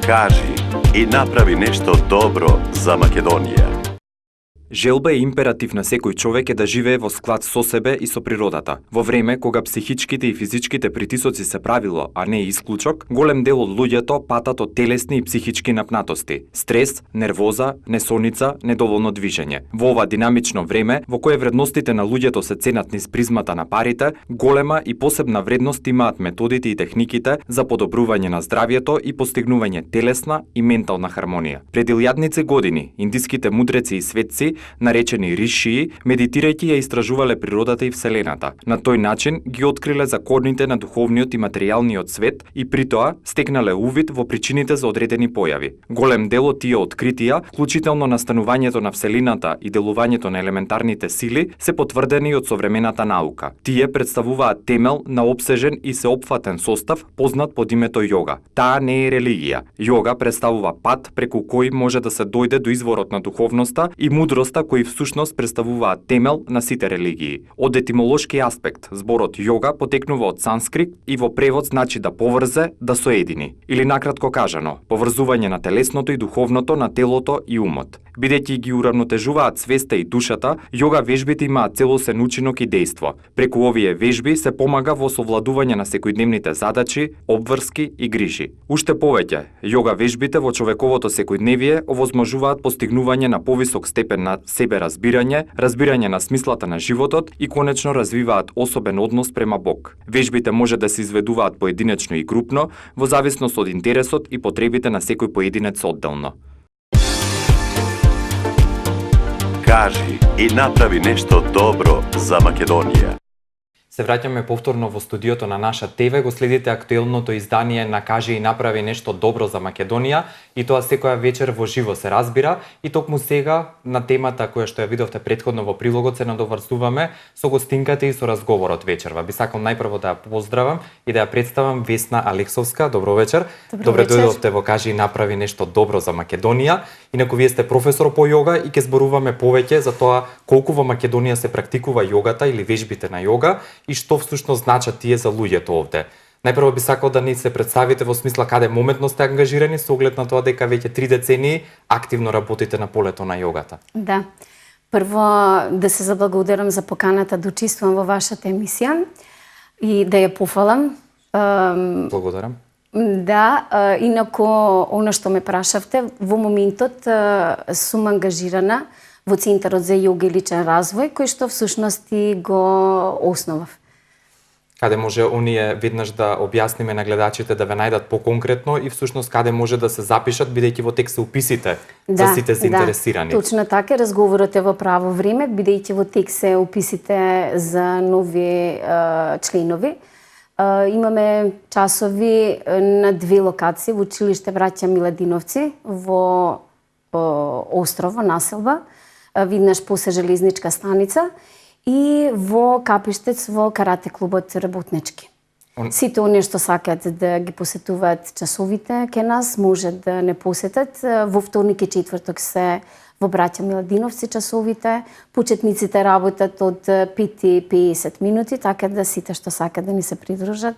Кажи и направи нешто добро за Македонија. Желба е императив на секој човек е да живее во склад со себе и со природата. Во време кога психичките и физичките притисоци се правило, а не исклучок, голем дел од луѓето патат од телесни и психички напнатости, стрес, нервоза, несоница, недоволно движење. Во ова динамично време, во кое вредностите на луѓето се ценат низ призмата на парите, голема и посебна вредност имаат методите и техниките за подобрување на здравјето и постигнување телесна и ментална хармонија. Пред илјадници години, индиските мудреци и светци, наречени ришии, медитирајќи ја истражувале природата и вселената. На тој начин ги откриле законите на духовниот и материјалниот свет и при тоа стекнале увид во причините за одредени појави. Голем дел од тие откритија, вклучително настанувањето на вселената и делувањето на елементарните сили, се потврдени од современата наука. Тие представуваат темел на опсежен и сеопфатен состав познат под името јога. Таа не е религија. Јога представува пат преку кој може да се дојде до изворот на духовноста и мудроста кои всушност представуваат темел на сите религии. Од етимолошки аспект, зборот јога потекнува од санскрит и во превод значи да поврзе, да соедини. Или накратко кажано, поврзување на телесното и духовното, на телото и умот. Бидејќи ги уравнотежуваат свеста и душата, јога вежбите имаат целосен учинок и дејство. Преку овие вежби се помага во совладување на секојдневните задачи, обврски и грижи. Уште повеќе, јога вежбите во човековото секојдневие овозможуваат постигнување на повисок степен на себе разбирање на смислата на животот и конечно развиваат особен однос према Бог. Вежбите може да се изведуваат поединечно и групно, во зависност од интересот и потребите на секој поединец одделно. Кажи и направи нешто добро за Македонија. Се враќаме повторно во студиото на наша ТВ, го следите актуелното издание на Кажи и направи нешто добро за Македонија и тоа секоја вечер во живо се разбира и токму сега на темата која што ја видовте претходно во прилогот се надоврзуваме со гостинката и со разговорот вечерва. Би сакал најпрво да ја поздравам и да ја представам Весна Алексовска. Добро вечер. Добре дојдовте во Кажи и направи нешто добро за Македонија. Инаку вие сте професор по јога и ќе зборуваме повеќе за тоа колку во Македонија се практикува јогата или вежбите на јога и што всушност значат тие за луѓето овде. Најпрво би сакал да ни се представите во смисла каде моментно сте ангажирани со оглед на тоа дека веќе 3 децении активно работите на полето на јогата. Да. Прво да се заблагодарам за поканата да учествувам во вашата емисија и да ја пофалам. Благодарам. Да, инаку она што ме прашавте, во моментот сум ангажирана во Центарот за јога и личен развој, кој што всушност и го основав. Каде може оние веднаш да објасниме на гледачите да ве најдат поконкретно и всушност каде може да се запишат, бидејќи во текст се уписите за сите заинтересирани. Да, точно така, разговорот е во право време, бидејќи во текст се уписите за нови членови. Имаме часови на 2 локации во училиште Браќа Миладиновци во Острово, населба, виднаш после железничка станица и во Капиштец во карате клубот Работнички. Сите оние што сакаат да ги посетуваат часовите ке нас може да не посетат. Во вторник и четврток се во Браќа Миладиновци часовите. Почетниците работат од 5:50 минути, така да сите што сакаат да ни се придружат,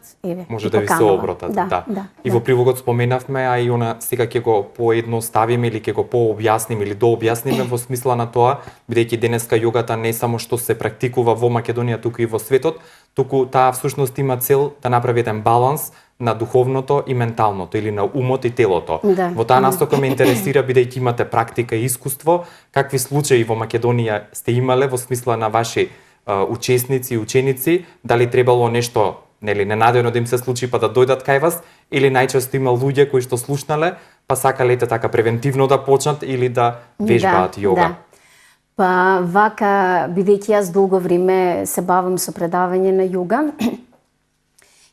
може да ви се обратат. Да. И во прилогот споменавме, а и она сега ќе го поедноставиме или ќе го пообјасниме или дообјасниме во смисла на тоа, бидејќи денеска јогата не само што се практикува во Македонија, туку и во светот, туку таа всушност има цел да направи еден баланс на духовното и менталното или на умот и телото. Да. Во таа настока ме интересира, бидејќи имате практика и искуство, какви случаи во Македонија сте имале во смисла на ваши учесници и ученици, дали требало нешто ненадејно да им се случи па да дојдат кај вас, или најчесто има луѓе кои што слушнале, па сакале така превентивно да почнат или да вежбаат јога. Да. Па вака, бидејќи јас долго време се бавам со предавање на јога,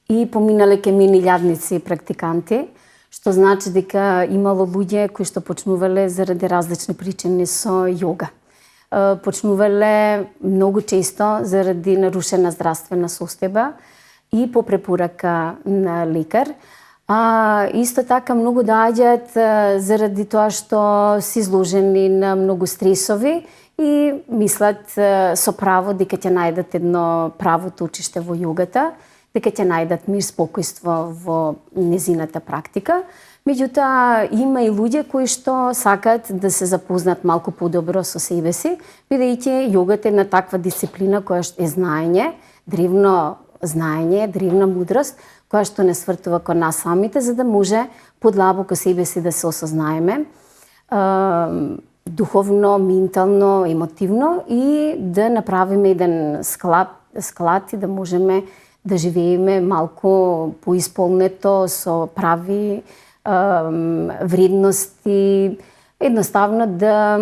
и поминале ке мене илјадници практиканти, што значи дека имало луѓе кои што почнувале заради различни причини со јога. Почнувале многу често заради нарушена здравствена состојба и по препорака на лекар. Исто така многу доаѓаат заради тоа што се изложени на многу стресови и мислат со право дека ќе најдат едно правото учиште во јогата. дека ќе најдат мир, спокојство во незината практика. Меѓутоа, има и луѓе кои што сакаат да се запознат малку подобро со себе си, бидејќи јогата е една таква дисциплина која што е знаење, древно знаење, древна мудрост, која што не свртува кон нас самите, за да може подлабоко себе си да се осознаеме, духовно, ментално, емотивно и да направиме еден склад и да можеме да живееме малку поисполнето со прави вредности, едноставно да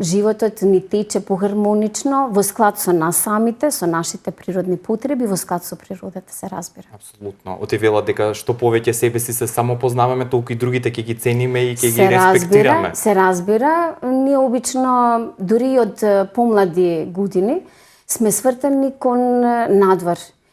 животот ни тече похармонично, во склад со нас самите, со нашите природни потреби, во склад со природата, се разбира. Апсолутно. Оти велат дека што повеќе себе си се самопознаваме, толку и другите ќе ги цениме и ќе ги респектираме. Се разбира. Ние обично, дури од помлади години, сме свртани кон надвор